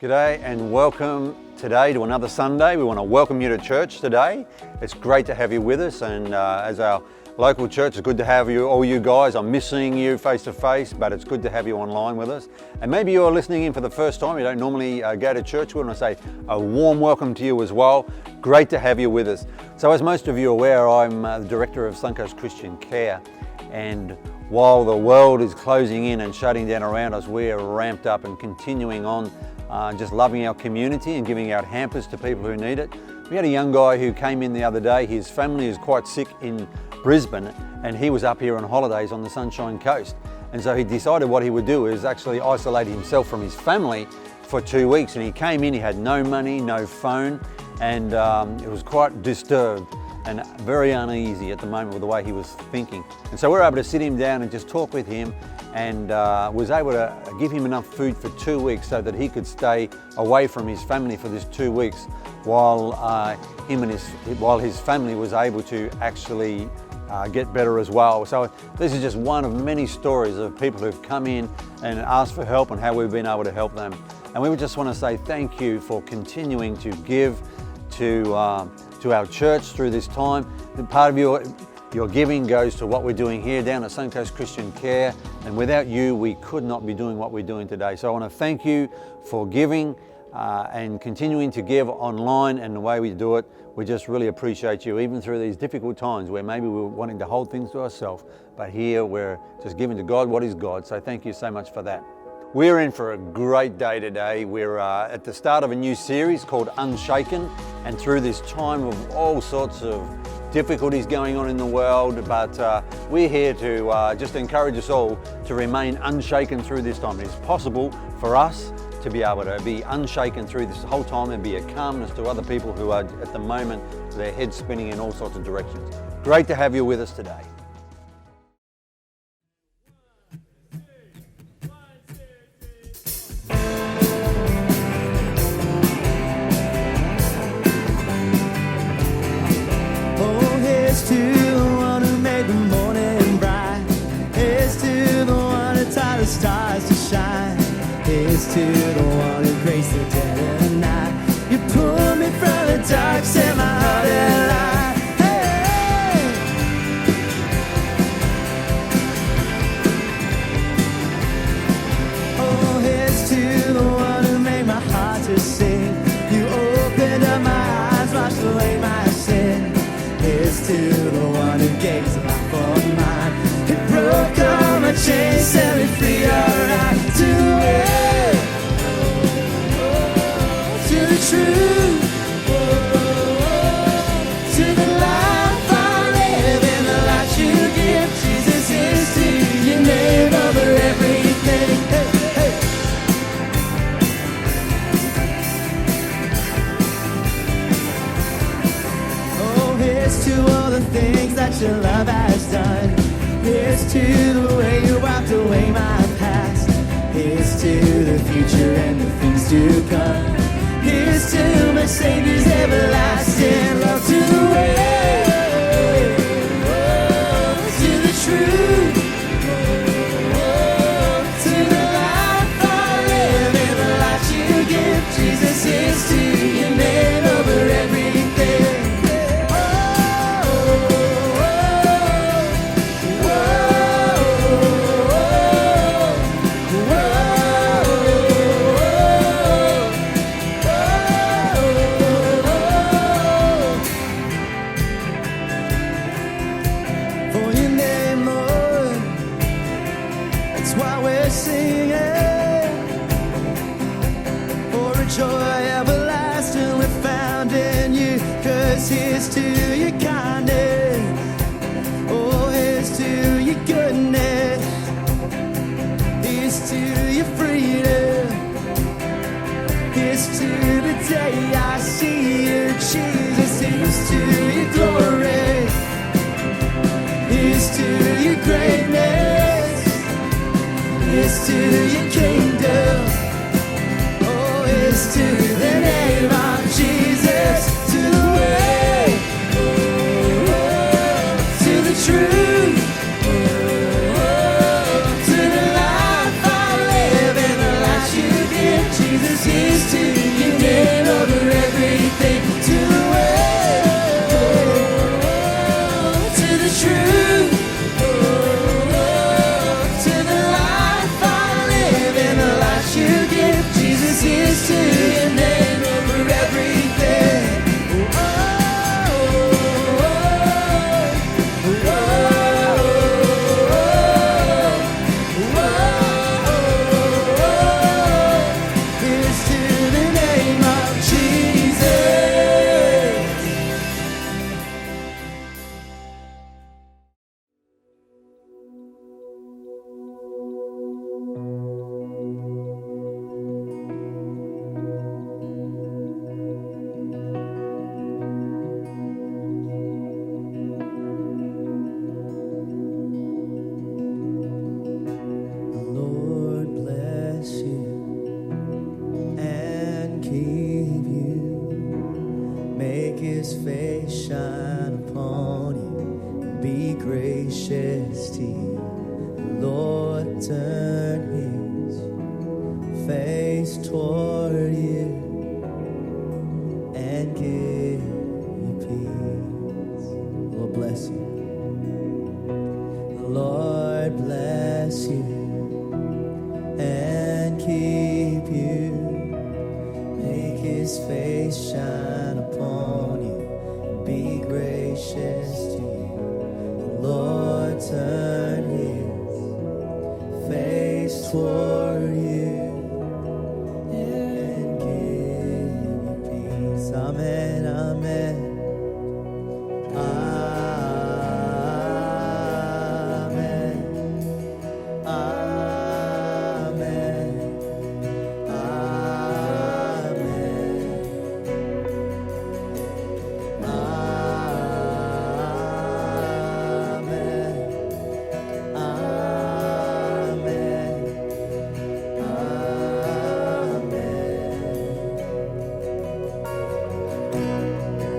G'day and welcome today to another Sunday. We want to welcome you to church today. It's great to have you with us, and as our local church, it's good to have you, all you guys. I'm missing you face to face, but it's good to have you online with us. And maybe you're listening in for the first time. You don't normally go to church. We want to say a warm welcome to you as well. Great to have you with us. So as most of you are aware, I'm the director of Suncoast Christian Care, and while the world is closing in and shutting down around us, we're ramped up and continuing on just loving our community and giving out hampers to people who need it. We had a young guy who came in the other day. His family is quite sick in Brisbane, and he was up here on holidays on the Sunshine Coast. And so he decided what he would do is actually isolate himself from his family for 2 weeks. And he came in, he had no money, no phone, and it was quite disturbed and very uneasy at the moment with the way he was thinking. And so we were able to sit him down and just talk with him, and was able to give him enough food for 2 weeks so that he could stay away from his family for this 2 weeks while his family was able to actually get better as well. So this is just one of many stories of people who've come in and asked for help and how we've been able to help them. And we would just want to say thank you for continuing to give to our church through this time. Part of your giving goes to what we're doing here down at Suncoast Christian Care, and without you we could not be doing what we're doing today. So I want to thank you for giving and continuing to give online and the way we do it. We just really appreciate you, even through these difficult times where maybe we're wanting to hold things to ourselves, but here we're just giving to God what is God. So thank you so much for that. We're in for a great day today. We're at the start of a new series called Unshaken, and through this time of all sorts of difficulties going on in the world, but we're here to just encourage us all to remain unshaken through this time. It is possible for us to be able to be unshaken through this whole time and be a calmness to other people who are at the moment, their heads spinning in all sorts of directions. Great to have you with us today. To the one who made the morning bright. Here's to the one who taught the stars to shine. Here's to the one who graced the dead of night. You pulled me from the dark, set my heart alight. Hey! Oh, here's to the one who made my heart to sing. You opened up my eyes, washed away my sin. Here's to the one who gave his life for mine. He broke all my chains, set me free, alright. To the way, to the truth, to the life I live, and the light you give. Jesus is to your name over everything. Hey, hey. Here's to all the things that your love has done. Here's to the way you wiped away my past. Here's to the future and the things to come. Here's to my Savior's everlasting love. To the way, to the truth, to the life I live, and the light you give. Jesus is to your name over everything. Here's to your kindness, oh, here's to your goodness, here's to your freedom, here's to the day I see you, Jesus, here's to your glory, here's to your greatness, here's to your kingdom, oh, here's to the name of Jesus. To the way, to the truth, to the life I live, and the light you give. Jesus is to face toward you and give you peace. Lord bless you. The Lord bless you and keep you. Make his face shine upon you and be gracious to you. The Lord turn his face toward you and give you peace. Amen, amen. Amen. Amen.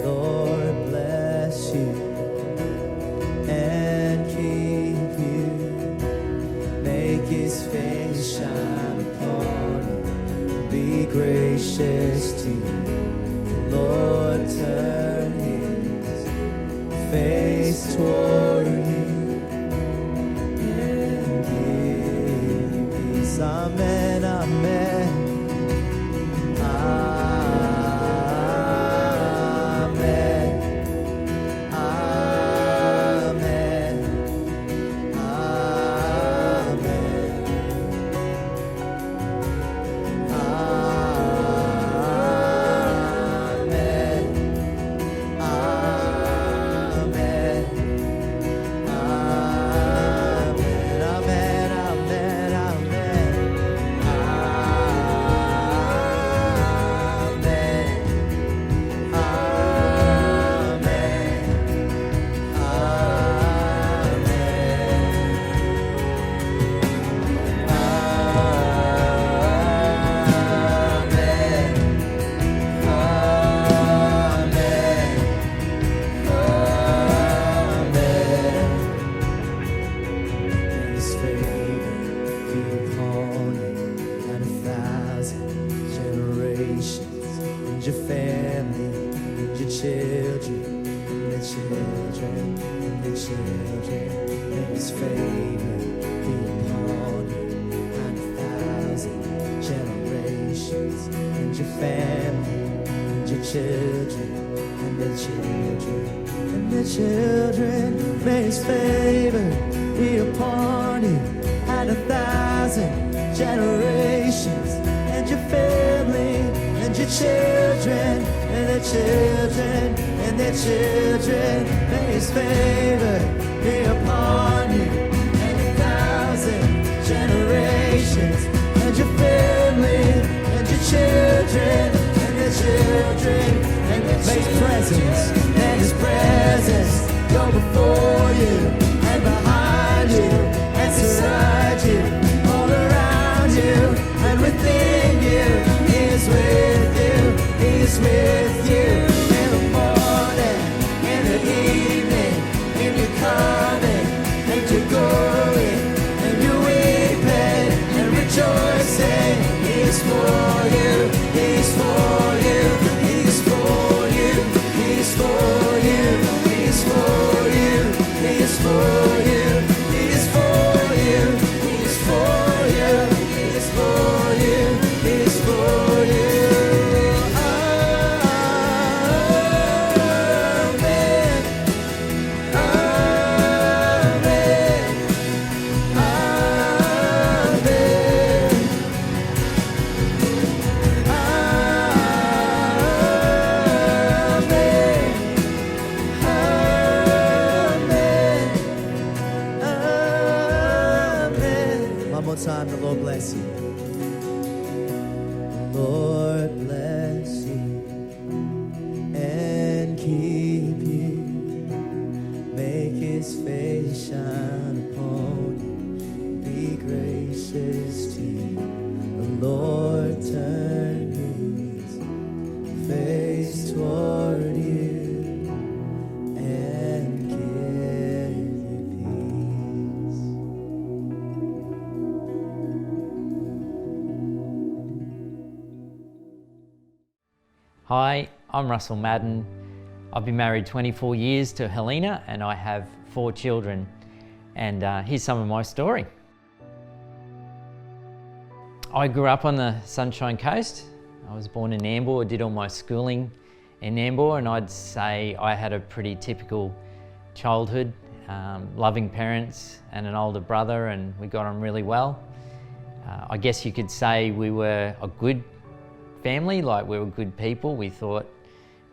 Lord bless you and keep you. Make his face shine upon you. Be gracious to you. The Lord turn his face toward you and give you peace. Amen, amen. Amen. Amen. His favor be upon you and 1,000 generations, and your family, and your children, and the children, and the children. May his favor be upon you and 1,000 generations, and your family, and your children, and the children, and the children. May his favor be upon you and 1,000 generations, and your family, and your children, and their children, and their children. May his favor be upon you and 1,000 generations, and your family, and your children, and their children, and their children. May his presence, and his presence go before you and behind you and beside you, all around you and within you. He is with you, he is with you in the morning, in the evening, in your coming, and your going, and your weeping and rejoicing. He is for you, he is for you, he is for you, he is for you, he is for you, he is for you, he is for you, he is for you, he is for you, he is for you. Amen. Amen. Amen. One more time, the Lord bless you. The Lord bless you and keep you. Make his face shine upon you. Be gracious to you. The Lord turn his face toward you and give you peace. Hi, I'm Russell Madden. I've been married 24 years to Helena and I have 4 children. And here's some of my story. I grew up on the Sunshine Coast. I was born in Nambour, did all my schooling in Nambour, and I'd say I had a pretty typical childhood. Loving parents and an older brother, and we got on really well. I guess you could say we were a good family, like we were good people. We thought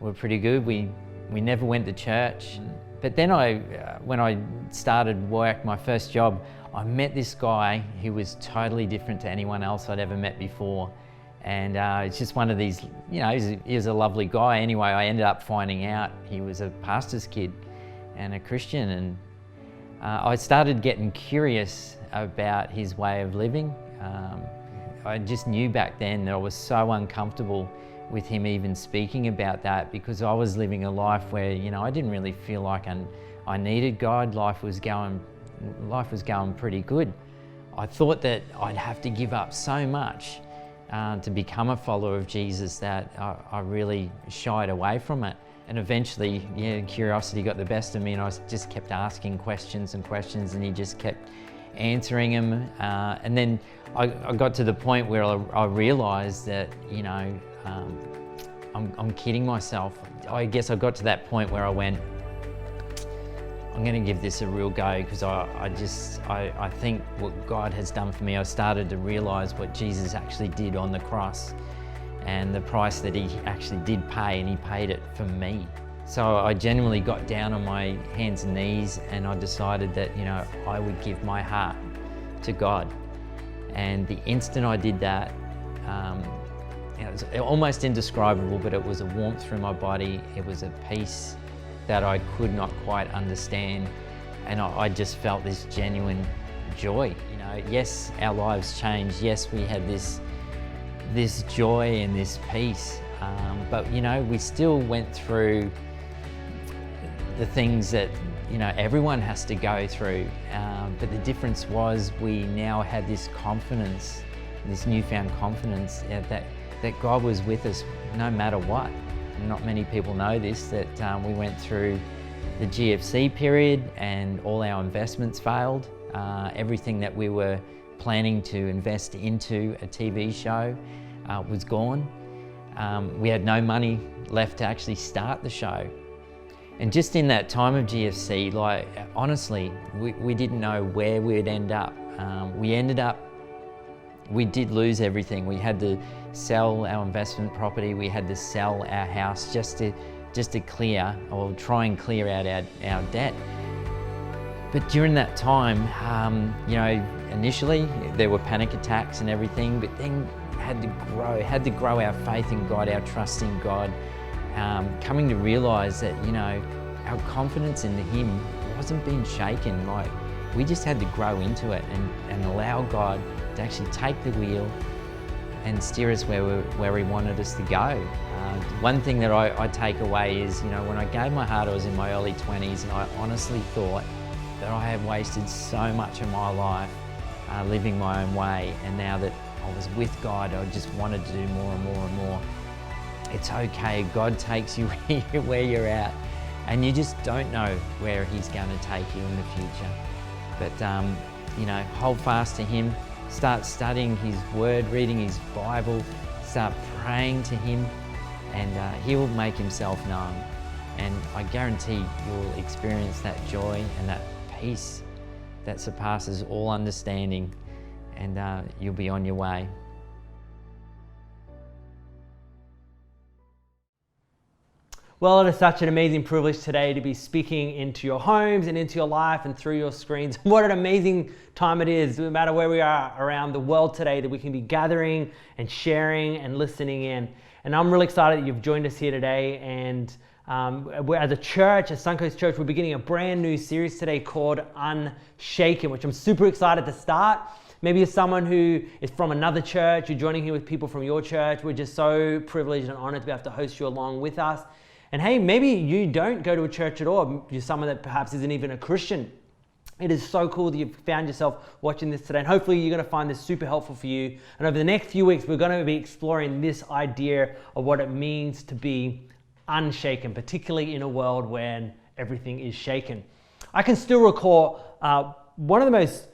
we were pretty good. We never went to church. But then when I started work, my first job, I met this guy who was totally different to anyone else I'd ever met before. And it's just one of these, you know, he was a lovely guy. Anyway, I ended up finding out he was a pastor's kid and a Christian. And I started getting curious about his way of living. I just knew back then that I was so uncomfortable with him even speaking about that, because I was living a life where, you know, I didn't really feel like I needed God. Life was going pretty good. I thought that I'd have to give up so much to become a follower of Jesus that I really shied away from it. And eventually, yeah, curiosity got the best of me, and I just kept asking questions and questions, and he just kept answering them. And then I got to the point where I realized that, you know, I'm kidding myself. I guess I got to that point where I went, I'm going to give this a real go, because I think what God has done for me, I started to realize what Jesus actually did on the cross and the price that he actually did pay, and he paid it for me. So I genuinely got down on my hands and knees, and I decided that, you know, I would give my heart to God. And the instant I did that, it was almost indescribable, but it was a warmth through my body. It was a peace that I could not quite understand. And I just felt this genuine joy. You know, yes, our lives changed. Yes, we had this joy and this peace. But, you know, we still went through the things that, you know, everyone has to go through. But the difference was we now had this confidence, this newfound confidence that God was with us no matter what. And not many people know this, that we went through the GFC period and all our investments failed. Everything that we were planning to invest into a TV show was gone. We had no money left to actually start the show. And just in that time of GFC, like, honestly, we didn't know where we'd end up. We did lose everything. We had to sell our investment property. We had to sell our house just to clear, or try and clear out our debt. But during that time, you know, initially there were panic attacks and everything, but then had to grow our faith in God, our trust in God, coming to realize that, you know, our confidence in Him wasn't being shaken. Like, we just had to grow into it and allow God to actually take the wheel and steer us where He wanted us to go. One thing that I take away is, you know, when I gave my heart, I was in my early 20s, and I honestly thought that I had wasted so much of my life living my own way. And now that I was with God, I just wanted to do more and more and more. It's okay, God takes you where you're at, and you just don't know where He's going to take you in the future. But, you know, hold fast to Him, start studying His Word, reading His Bible, start praying to Him, and He will make Himself known. And I guarantee you'll experience that joy and that peace that surpasses all understanding, and you'll be on your way. Well, it is such an amazing privilege today to be speaking into your homes and into your life and through your screens. What an amazing time it is, no matter where we are around the world today, that we can be gathering and sharing and listening in. And I'm really excited that you've joined us here today. And we're, as a church, as Suncoast Church, we're beginning a brand new series today called Unshaken, which I'm super excited to start. Maybe you're someone who is from another church, you're joining here with people from your church. We're just so privileged and honored to be able to host you along with us. And hey, maybe you don't go to a church at all. You're someone that perhaps isn't even a Christian. It is so cool that you've found yourself watching this today, and hopefully you're going to find this super helpful for you. And over the next few weeks, we're going to be exploring this idea of what it means to be unshaken, particularly in a world when everything is shaken. I can still recall one of the most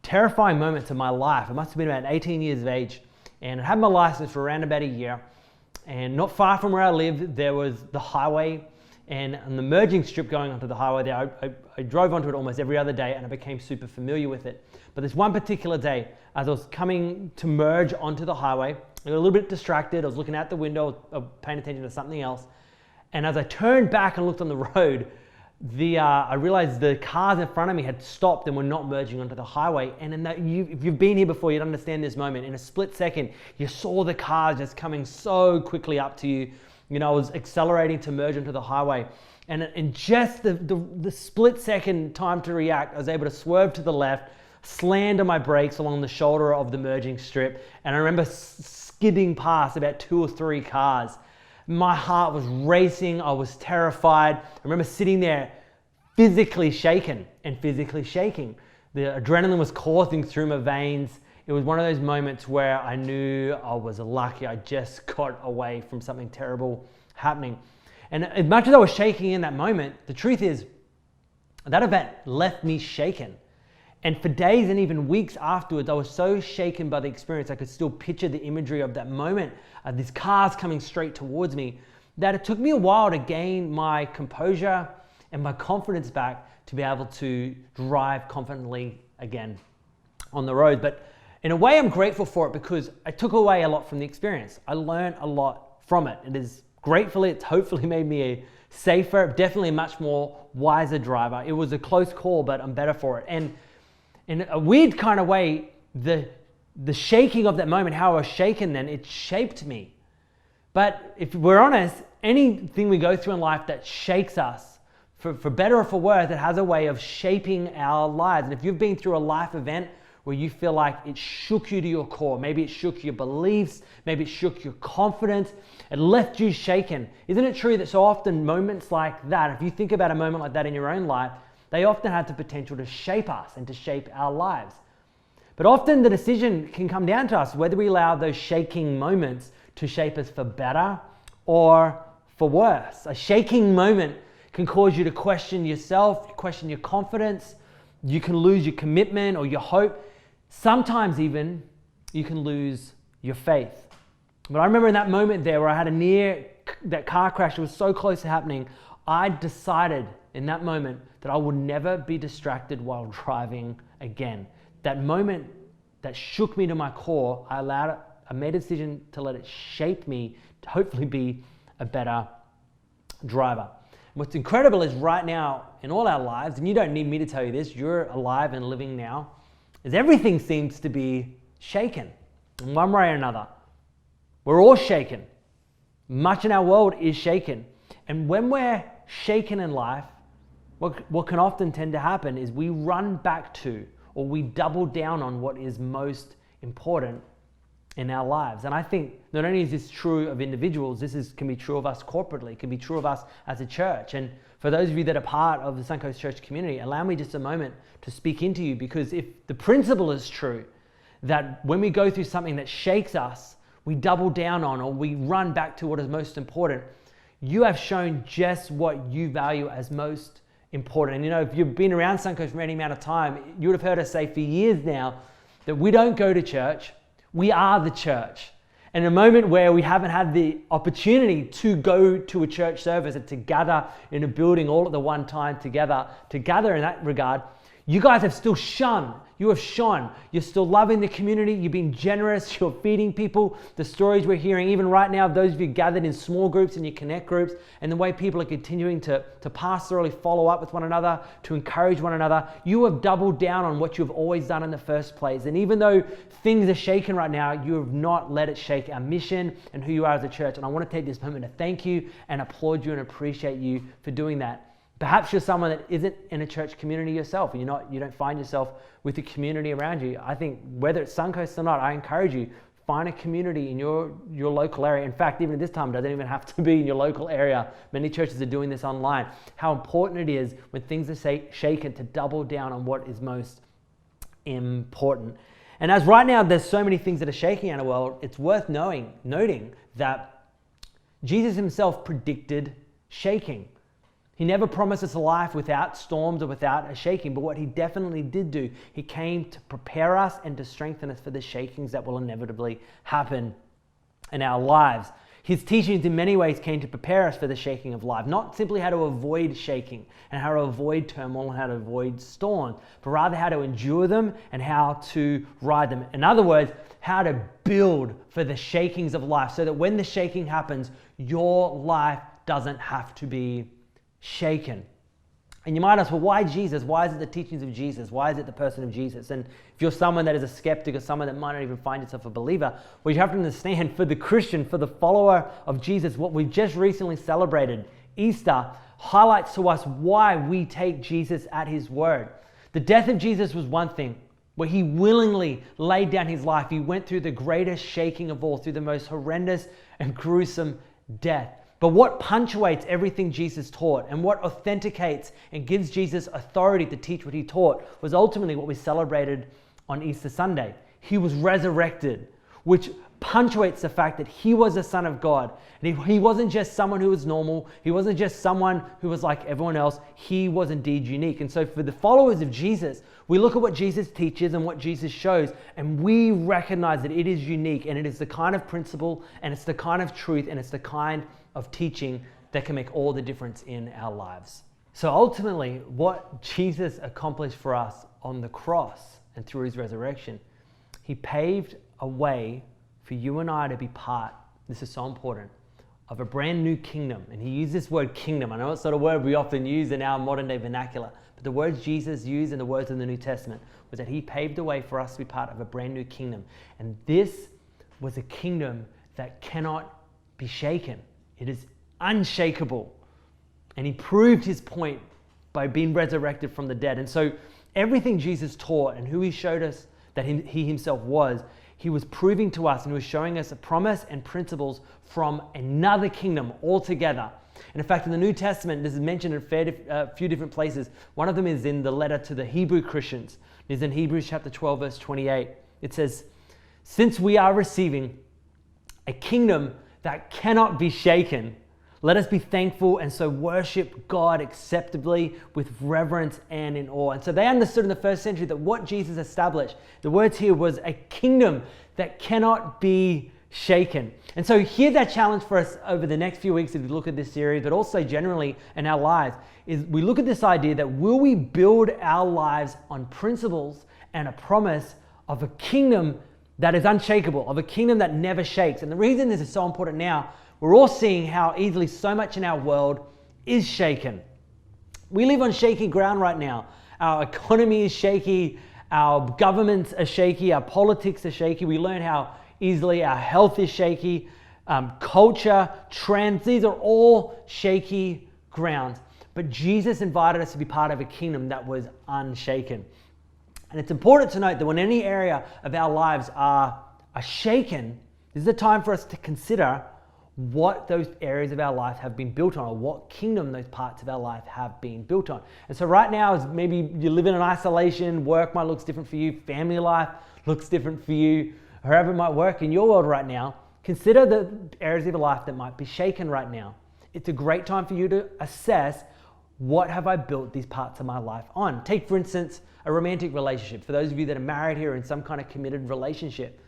terrifying moments of my life. It must have been about 18 years of age, and I had my license for around about a year. And not far from where I lived, there was the highway, and on the merging strip going onto the highway there, I drove onto it almost every other day, and I became super familiar with it. But this one particular day, as I was coming to merge onto the highway, I got a little bit distracted. I was looking out the window, paying attention to something else. And as I turned back and looked on the road, I realized the cars in front of me had stopped and were not merging onto the highway. And if you've been here before, you'd understand this moment. In a split second, you saw the cars just coming so quickly up to you. You know, I was accelerating to merge onto the highway. And in just the split second time to react, I was able to swerve to the left, slammed on my brakes along the shoulder of the merging strip. And I remember skidding past about 2 or 3 cars. My heart was racing. I was terrified. I remember sitting there physically shaken and physically shaking. The adrenaline was coursing through my veins. It was one of those moments where I knew I was lucky. I just got away from something terrible happening. And as much as I was shaking in that moment, the truth is that event left me shaken. And for days and even weeks afterwards, I was so shaken by the experience, I could still picture the imagery of that moment, these cars coming straight towards me, that it took me a while to gain my composure and my confidence back to be able to drive confidently again on the road. But in a way, I'm grateful for it because I took away a lot from the experience. I learned a lot from it. It is gratefully, it's hopefully made me a safer, definitely a much more wiser driver. It was a close call, but I'm better for it. And in a weird kind of way, the shaking of that moment, how I was shaken then, it shaped me. But if we're honest, anything we go through in life that shakes us, for better or for worse, it has a way of shaping our lives. And if you've been through a life event where you feel like it shook you to your core, maybe it shook your beliefs, maybe it shook your confidence, it left you shaken. Isn't it true that so often moments like that, if you think about a moment like that in your own life, they often have the potential to shape us and to shape our lives. But often the decision can come down to us whether we allow those shaking moments to shape us for better or for worse. A shaking moment can cause you to question yourself, question your confidence. You can lose your commitment or your hope. Sometimes even you can lose your faith. But I remember in that moment there where I had that car crash, it was so close to happening, I decided in that moment that I would never be distracted while driving again. That moment that shook me to my core, I made a decision to let it shape me to hopefully be a better driver. What's incredible is right now in all our lives, and you don't need me to tell you this, you're alive and living now, is everything seems to be shaken in one way or another. We're all shaken. Much in our world is shaken. And when we're shaken in life, what can often tend to happen is we run back to or we double down on what is most important in our lives. And I think not only is this true of individuals, can be true of us corporately, it can be true of us as a church. And for those of you that are part of the Suncoast Church community, allow me just a moment to speak into you, because if the principle is true, that when we go through something that shakes us, we double down on or we run back to what is most important, you have shown just what you value as most important. And you know, if you've been around Suncoast for any amount of time, you would have heard us say for years now that we don't go to church, we are the church. And in a moment where we haven't had the opportunity to go to a church service and to gather in a building all at the one time together, to gather in that regard, you guys have still shone. You have shone. You're still loving the community. You've been generous. You're feeding people. The stories we're hearing, even right now, those of you gathered in small groups and your connect groups, and the way people are continuing to pastorally follow up with one another, to encourage one another. You have doubled down on what you've always done in the first place. And even though things are shaken right now, you have not let it shake our mission and who you are as a church. And I want to take this moment to thank you and applaud you and appreciate you for doing that. Perhaps you're someone that isn't in a church community yourself, and you don't find yourself with the community around you. I think whether it's Suncoast or not, I encourage you, Find a community in your local area. In fact, even at this time, it doesn't even have to be in your local area. Many churches are doing this online. How important it is when things are shaken to double down on what is most important. And as right now there's so many things that are shaking in our world, it's worth noting that Jesus himself predicted shaking. He never promised us a life without storms or without a shaking, but what he definitely did do, he came to prepare us and to strengthen us for the shakings that will inevitably happen in our lives. His teachings in many ways came to prepare us for the shaking of life, not simply how to avoid shaking and how to avoid turmoil and how to avoid storms, but rather how to endure them and how to ride them. In other words, how to build for the shakings of life so that when the shaking happens, your life doesn't have to be shaken. And you might ask, well, why Jesus? Why is it the teachings of Jesus? Why is it the person of Jesus? And if you're someone that is a skeptic or someone that might not even find yourself a believer, well, you have to understand, for the Christian, for the follower of Jesus, what we've just recently celebrated, Easter, highlights to us why we take Jesus at his word. The death of Jesus was one thing, where he willingly laid down his life. He went through the greatest shaking of all, through the most horrendous and gruesome death. But what punctuates everything Jesus taught and what authenticates and gives Jesus authority to teach what he taught was ultimately what we celebrated on Easter Sunday. He was resurrected, which punctuates the fact that he was the Son of God. And he wasn't just someone who was normal. He wasn't just someone who was like everyone else. He was indeed unique. And so for the followers of Jesus, we look at what Jesus teaches and what Jesus shows, and we recognize that it is unique, and it is the kind of principle, and it's the kind of truth, and it's the kind of teaching that can make all the difference in our lives. So ultimately, what Jesus accomplished for us on the cross and through his resurrection, he paved a way for you and I to be part, this is so important, of a brand new kingdom. And he used this word kingdom. I know it's not a word we often use in our modern day vernacular, but the words Jesus used in the words in the New Testament was that he paved a way for us to be part of a brand new kingdom. And this was a kingdom that cannot be shaken. It is unshakable. And he proved his point by being resurrected from the dead. And so everything Jesus taught and who he showed us that he himself was, he was proving to us and he was showing us a promise and principles from another kingdom altogether. And in fact, in the New Testament, this is mentioned in a few different places. One of them is in the letter to the Hebrew Christians. It is in Hebrews chapter 12, verse 28. It says, "Since we are receiving a kingdom that cannot be shaken, let us be thankful and so worship God acceptably with reverence and in awe." And so they understood in the first century that what Jesus established, the words here was a kingdom that cannot be shaken. And so here's our challenge for us over the next few weeks as we look at this series, but also generally in our lives, is we look at this idea that will we build our lives on principles and a promise of a kingdom that is unshakable, of a kingdom that never shakes. And the reason this is so important now, we're all seeing how easily so much in our world is shaken. We live on shaky ground right now. Our economy is shaky, our governments are shaky, our politics are shaky. We learn how easily our health is shaky, culture, trends, these are all shaky grounds. But Jesus invited us to be part of a kingdom that was unshaken. And it's important to note that when any area of our lives are shaken, this is a time for us to consider what those areas of our life have been built on, or what kingdom those parts of our life have been built on. And so right now, as maybe you live in isolation, work might look different for you, family life looks different for you, however it might work in your world right now, consider the areas of your life that might be shaken right now. It's a great time for you to assess, what have I built these parts of my life on? Take, for instance, a romantic relationship. For those of you that are married here in some kind of committed relationship,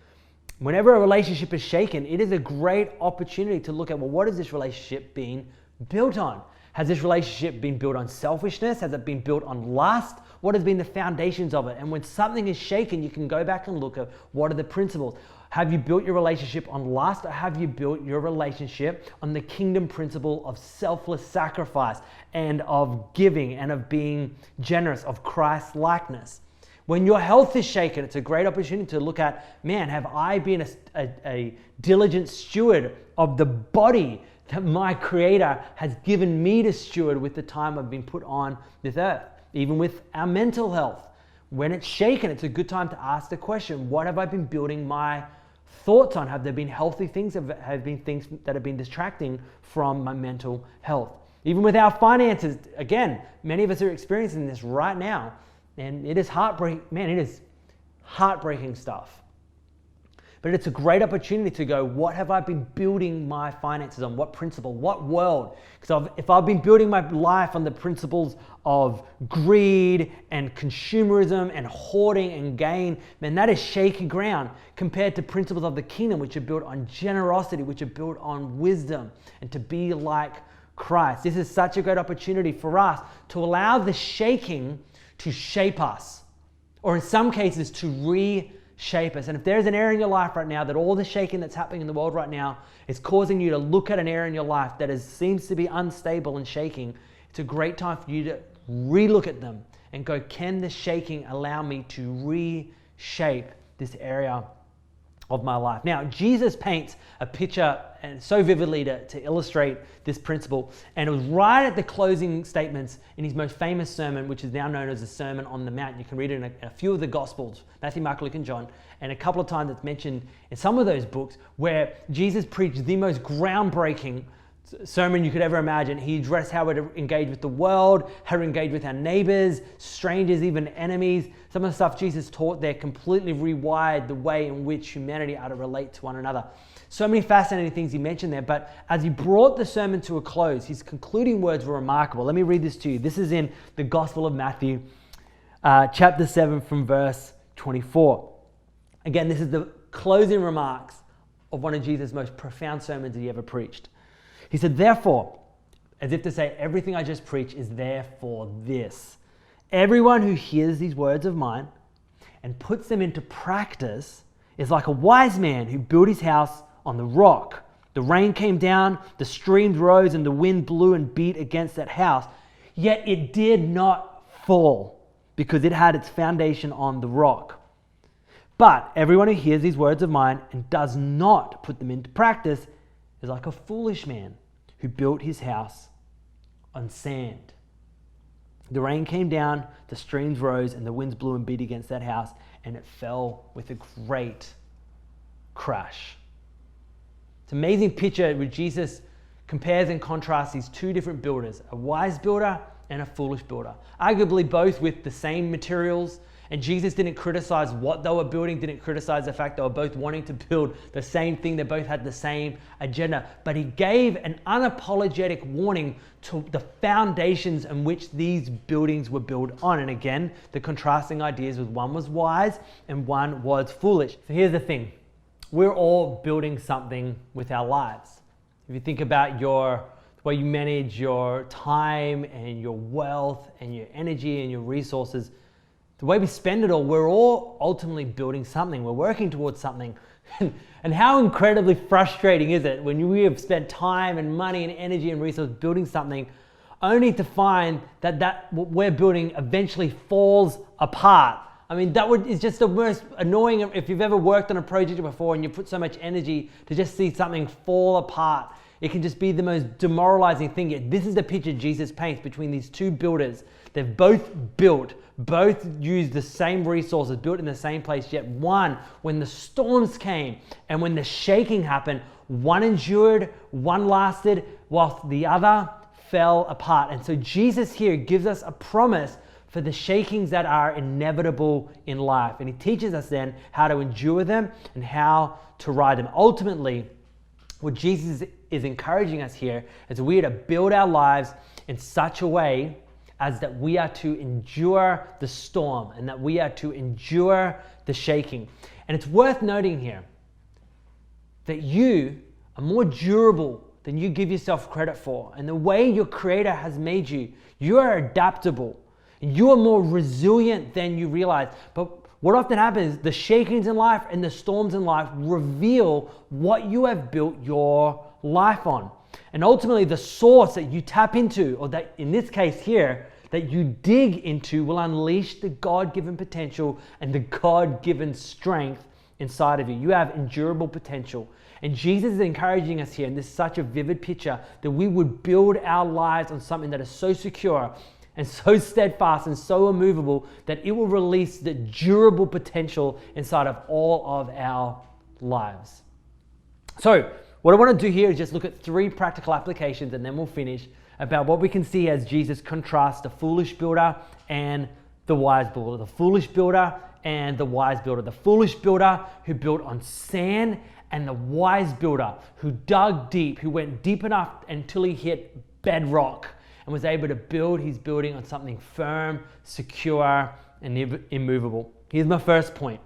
whenever a relationship is shaken, it is a great opportunity to look at, well, what has this relationship been built on? Has this relationship been built on selfishness? Has it been built on lust? What has been the foundations of it? And when something is shaken, you can go back and look at what are the principles. Have you built your relationship on lust, or have you built your relationship on the kingdom principle of selfless sacrifice and of giving and of being generous, of Christ likeness? When your health is shaken, it's a great opportunity to look at, man, have I been a diligent steward of the body that my Creator has given me to steward with the time I've been put on this earth? Even with our mental health, when it's shaken, it's a good time to ask the question, what have I been building my thoughts on? Have there been healthy things? Have been things that have been distracting from my mental health? Even with our finances, again, many of us are experiencing this right now. And it is heartbreaking. Man, it is heartbreaking stuff. But it's a great opportunity to go, what have I been building my finances on? What principle? What world? Because if I've been building my life on the principles of greed and consumerism and hoarding and gain, man, that is shaky ground compared to principles of the kingdom, which are built on generosity, which are built on wisdom, and to be like Christ. This is such a great opportunity for us to allow the shaking to shape us, or in some cases to reshape us. And if there's an area in your life right now that all the shaking that's happening in the world right now is causing you to look at an area in your life that seems to be unstable and shaking, it's a great time for you to relook at them and go, can the shaking allow me to reshape this area of my life? Now, Jesus paints a picture and so vividly to illustrate this principle. And it was right at the closing statements in his most famous sermon, which is now known as the Sermon on the Mount. You can read it in a few of the Gospels, Matthew, Mark, Luke, and John. And a couple of times it's mentioned in some of those books where Jesus preached the most groundbreaking sermon you could ever imagine. He addressed how to engage with the world, how to engage with our neighbors, strangers, even enemies. Some of the stuff Jesus taught there completely rewired the way in which humanity ought to relate to one another. So many fascinating things he mentioned there, but as he brought the sermon to a close, his concluding words were remarkable. Let me read this to you. This is in the Gospel of Matthew, chapter 7 from verse 24. Again, this is the closing remarks of one of Jesus' most profound sermons that he ever preached. He said, therefore, as if to say, everything I just preached is there for this. Everyone who hears these words of mine and puts them into practice is like a wise man who built his house on the rock. The rain came down, the streams rose, and the wind blew and beat against that house. Yet it did not fall because it had its foundation on the rock. But everyone who hears these words of mine and does not put them into practice is like a foolish man who built his house on sand. The rain came down, the streams rose, and the winds blew and beat against that house, and it fell with a great crash. It's an amazing picture where Jesus compares and contrasts these two different builders, a wise builder and a foolish builder, arguably both with the same materials. And Jesus didn't criticize what they were building, didn't criticize the fact they were both wanting to build the same thing. They both had the same agenda. But he gave an unapologetic warning to the foundations in which these buildings were built on. And again, the contrasting ideas was one was wise and one was foolish. So here's the thing. We're all building something with our lives. If you think about the way you manage your time and your wealth and your energy and your resources, the way we spend it all, we're all ultimately building something. We're working towards something. And how incredibly frustrating is it when we have spent time and money and energy and resources building something only to find that what we're building eventually falls apart. I mean, is just the most annoying. If you've ever worked on a project before and you put so much energy to just see something fall apart, it can just be the most demoralizing thing. Yet this is the picture Jesus paints between these two builders. They've both built, both used the same resources, built in the same place, yet one, when the storms came and when the shaking happened, one endured, one lasted, whilst the other fell apart. And so Jesus here gives us a promise for the shakings that are inevitable in life. And he teaches us then how to endure them and how to ride them. Ultimately, what Jesus is encouraging us here is we are to build our lives in such a way as that we are to endure the storm and that we are to endure the shaking. And it's worth noting here that you are more durable than you give yourself credit for. And the way your Creator has made you, you are adaptable. And you are more resilient than you realize. But what often happens is the shakings in life and the storms in life reveal what you have built your life on. And ultimately the source that you tap into, or that in this case here, that you dig into, will unleash the God-given potential and the God-given strength inside of you. You have endurable potential. And Jesus is encouraging us here, and this is such a vivid picture, that we would build our lives on something that is so secure and so steadfast and so immovable that it will release the durable potential inside of all of our lives. So what I want to do here is just look at 3 practical applications, and then we'll finish, about what we can see as Jesus contrasts the foolish builder and the wise builder. The foolish builder and the wise builder. The foolish builder who built on sand, and the wise builder who dug deep, who went deep enough until he hit bedrock and was able to build his building on something firm, secure, and immovable. Here's my first point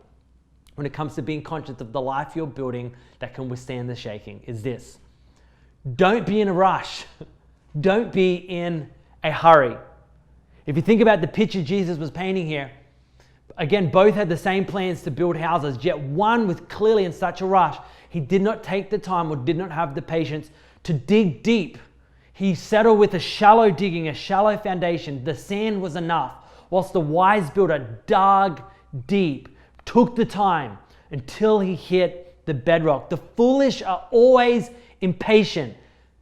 when it comes to being conscious of the life you're building that can withstand the shaking is this: don't be in a rush. Don't be in a hurry. If you think about the picture Jesus was painting here, again, both had the same plans to build houses, yet one was clearly in such a rush. He did not take the time or did not have the patience to dig deep. He settled with a shallow digging, a shallow foundation. The sand was enough, whilst the wise builder dug deep, took the time until he hit the bedrock. The foolish are always impatient.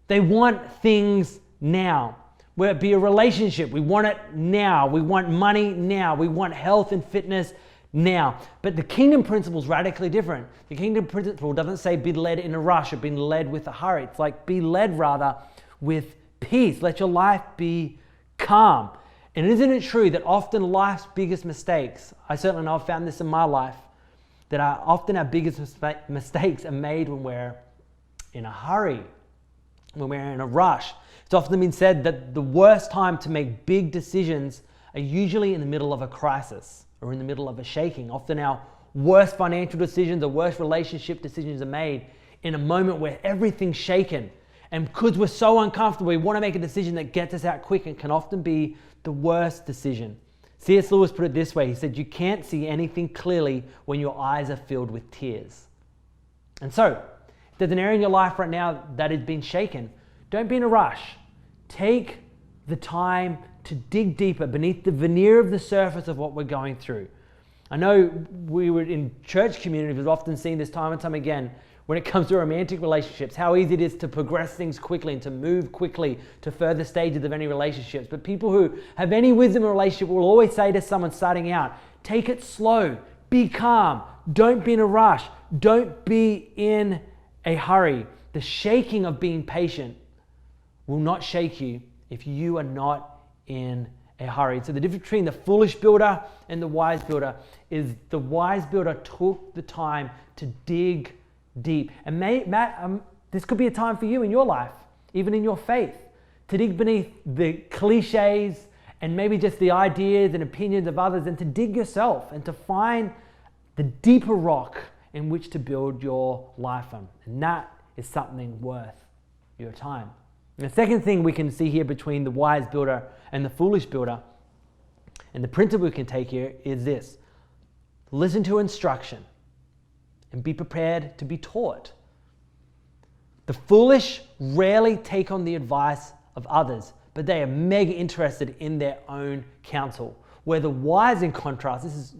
They want things now. Whether it be a relationship, we want it now. We want money now. We want health and fitness now. But the kingdom principle is radically different. The kingdom principle doesn't say be led in a rush or be led with a hurry. It's like be led rather with peace. Let your life be calm. And isn't it true that often life's biggest mistakes, I certainly know I've found this in my life, that often our biggest mistakes are made when we're in a hurry, when we're in a rush. It's often been said that the worst time to make big decisions are usually in the middle of a crisis or in the middle of a shaking. Often our worst financial decisions or worst relationship decisions are made in a moment where everything's shaken. And because we're so uncomfortable, we want to make a decision that gets us out quick and can often be the worst decision. C.S. Lewis put it this way. He said, you can't see anything clearly when your eyes are filled with tears. And so, if there's an area in your life right now that has been shaken, don't be in a rush. Take the time to dig deeper beneath the veneer of the surface of what we're going through. I know we were in church communities, we've often seen this time and time again when it comes to romantic relationships, how easy it is to progress things quickly and to move quickly to further stages of any relationships. But people who have any wisdom in a relationship will always say to someone starting out, take it slow, be calm, don't be in a rush, don't be in a hurry. The shaking of being patient will not shake you if you are not in a hurry. So the difference between the foolish builder and the wise builder is the wise builder took the time to dig deep. And this could be a time for you in your life, even in your faith, to dig beneath the cliches and maybe just the ideas and opinions of others, and to dig yourself and to find the deeper rock in which to build your life on. And that is something worth your time. And the second thing we can see here between the wise builder and the foolish builder, and the principle we can take here is this: listen to instruction and be prepared to be taught. The foolish rarely take on the advice of others, but they are mega interested in their own counsel. Where the wise, in contrast,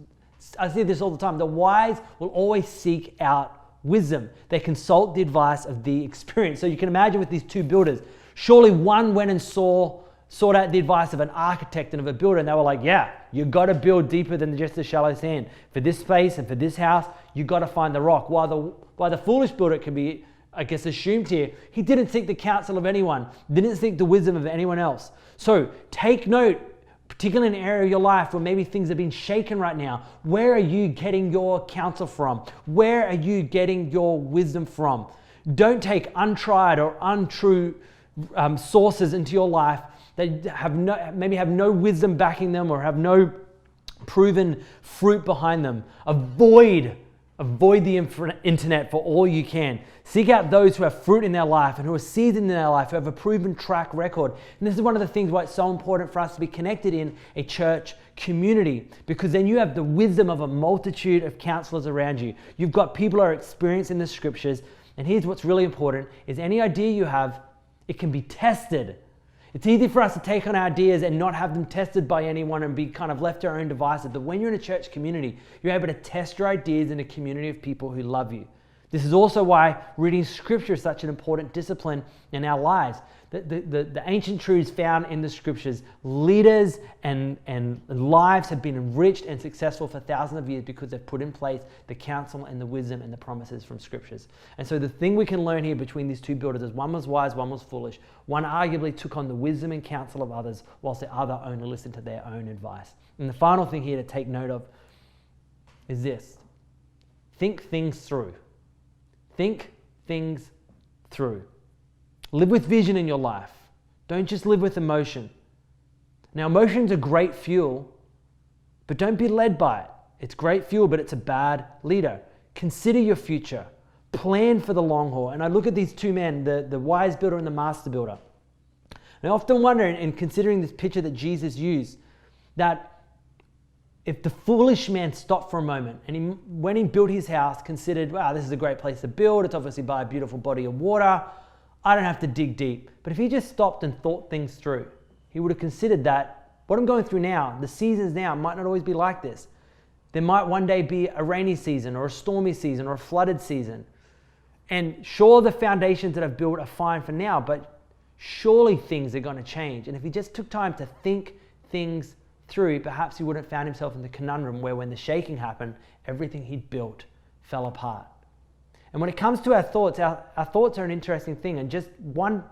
I see this all the time, the wise will always seek out wisdom. They consult the advice of the experienced. So you can imagine with these two builders, surely one went and sought out the advice of an architect and of a builder, and they were like, yeah, you got to build deeper than just the shallow sand. For this space and for this house, you got to find the rock. While the foolish builder can be, I guess, assumed here, he didn't seek the counsel of anyone, didn't seek the wisdom of anyone else. So take note, particularly in an area of your life where maybe things have been shaken right now. Where are you getting your counsel from? Where are you getting your wisdom from? Don't take untried or untrue sources into your life that maybe have no wisdom backing them or have no proven fruit behind them. Avoid the internet for all you can. Seek out those who have fruit in their life and who are seasoned in their life, who have a proven track record. And this is one of the things why it's so important for us to be connected in a church community, because then you have the wisdom of a multitude of counselors around you. You've got people who are experienced in the scriptures. And here's what's really important is any idea you have, it can be tested. It's easy for us to take on ideas and not have them tested by anyone and be kind of left to our own devices. But when you're in a church community, you're able to test your ideas in a community of people who love you. This is also why reading scripture is such an important discipline in our lives. The ancient truths found in the scriptures, leaders and lives have been enriched and successful for thousands of years because they've put in place the counsel and the wisdom and the promises from scriptures. And so the thing we can learn here between these two builders is one was wise, one was foolish. One arguably took on the wisdom and counsel of others, whilst the other only listened to their own advice. And the final thing here to take note of is this: think things through. Think things through. Live with vision in your life. Don't just live with emotion. Now, emotions are great fuel, but don't be led by it. It's great fuel, but it's a bad leader. Consider your future. Plan for the long haul. And I look at these two men, the wise builder and the master builder. And I often wonder, in considering this picture that Jesus used, that if the foolish man stopped for a moment and when he built his house, considered, wow, this is a great place to build. It's obviously by a beautiful body of water. I don't have to dig deep. But if he just stopped and thought things through, he would have considered that what I'm going through now, the seasons now, might not always be like this. There might one day be a rainy season or a stormy season or a flooded season. And sure, the foundations that I've built are fine for now, but surely things are going to change. And if he just took time to think things through, perhaps he wouldn't have found himself in the conundrum where when the shaking happened, everything he'd built fell apart. And when it comes to our thoughts are an interesting thing. And just one,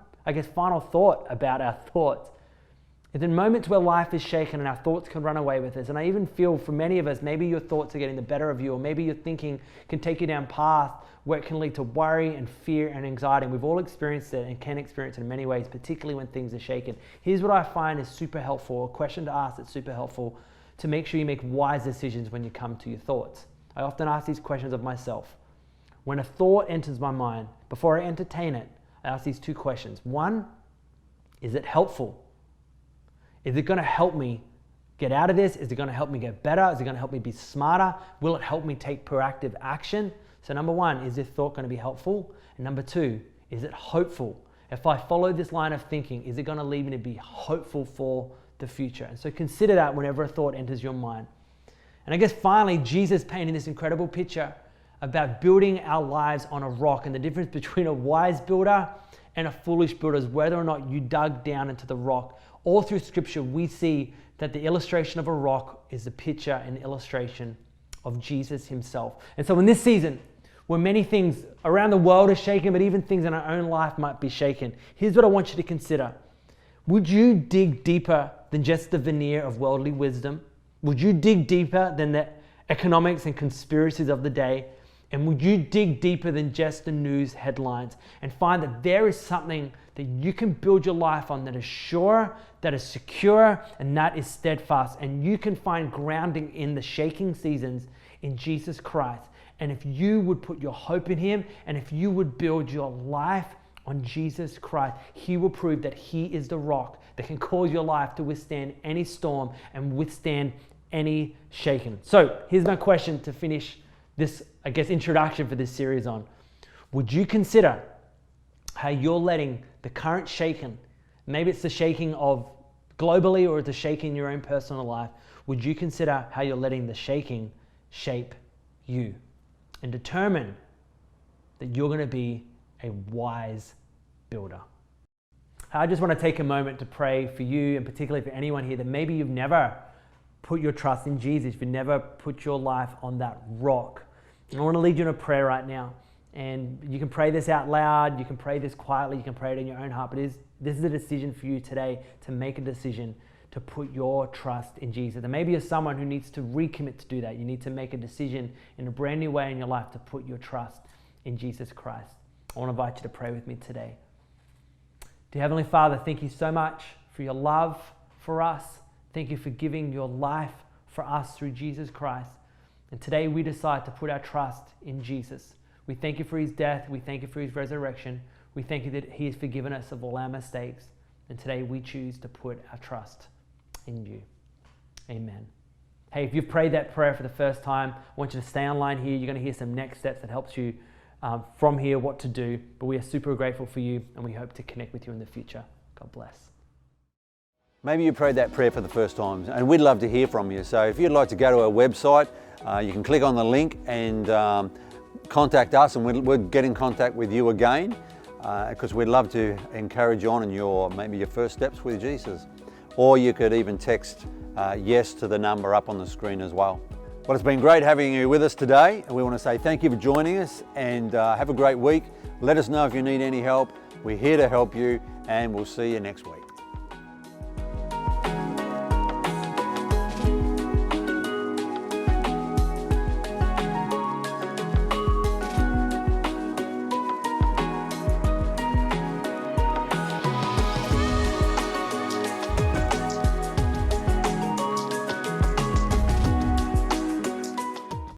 final thought about our thoughts is in moments where life is shaken and our thoughts can run away with us. And I even feel for many of us, maybe your thoughts are getting the better of you, or maybe your thinking can take you down paths where it can lead to worry and fear and anxiety. And we've all experienced it and can experience it in many ways, particularly when things are shaken. Here's what I find is super helpful, a question to ask that's super helpful to make sure you make wise decisions when you come to your thoughts. I often ask these questions of myself. When a thought enters my mind, before I entertain it, I ask these two questions. One, is it helpful? Is it going to help me get out of this? Is it going to help me get better? Is it going to help me be smarter? Will it help me take proactive action? So number one, is this thought going to be helpful? And number two, is it hopeful? If I follow this line of thinking, is it going to lead me to be hopeful for the future? And so consider that whenever a thought enters your mind. And I guess finally, Jesus painted this incredible picture about building our lives on a rock, and the difference between a wise builder and a foolish builder is whether or not you dug down into the rock. All through scripture, we see that the illustration of a rock is a picture and illustration of Jesus himself. And so in this season, where many things around the world are shaken, but even things in our own life might be shaken, here's what I want you to consider. Would you dig deeper than just the veneer of worldly wisdom? Would you dig deeper than the economics and conspiracies of the day? And would you dig deeper than just the news headlines and find that there is something that you can build your life on that is sure, that is secure, and that is steadfast? And you can find grounding in the shaking seasons in Jesus Christ. And if you would put your hope in him, and if you would build your life on Jesus Christ, he will prove that he is the rock that can cause your life to withstand any storm and withstand any shaking. So here's my question to finish this, introduction for this series on. Would you consider how you're letting the current shaking, maybe it's the shaking of globally or it's the shaking in your own personal life, would you consider how you're letting the shaking shape you and determine that you're going to be a wise builder? I just want to take a moment to pray for you, and particularly for anyone here that maybe you've never put your trust in Jesus, you've never put your life on that rock. I want to lead you in a prayer right now. And you can pray this out loud, you can pray this quietly, you can pray it in your own heart, but this is a decision for you today to make a decision to put your trust in Jesus. And maybe you're someone who needs to recommit to do that. You need to make a decision in a brand new way in your life to put your trust in Jesus Christ. I want to invite you to pray with me today. Dear Heavenly Father, thank you so much for your love for us. Thank you for giving your life for us through Jesus Christ. And today we decide to put our trust in Jesus. We thank you for his death. We thank you for his resurrection. We thank you that he has forgiven us of all our mistakes. And today we choose to put our trust in you. Amen. Hey, if you've prayed that prayer for the first time, I want you to stay online here. You're going to hear some next steps that helps you from here what to do. But we are super grateful for you, and we hope to connect with you in the future. God bless. Maybe you prayed that prayer for the first time, and we'd love to hear from you. So if you'd like to go to our website, you can click on the link and contact us and we'll get in contact with you again, because we'd love to encourage you on in maybe your first steps with Jesus. Or you could even text yes to the number up on the screen as well. Well, it's been great having you with us today, and we want to say thank you for joining us, and have a great week. Let us know if you need any help. We're here to help you, and we'll see you next week.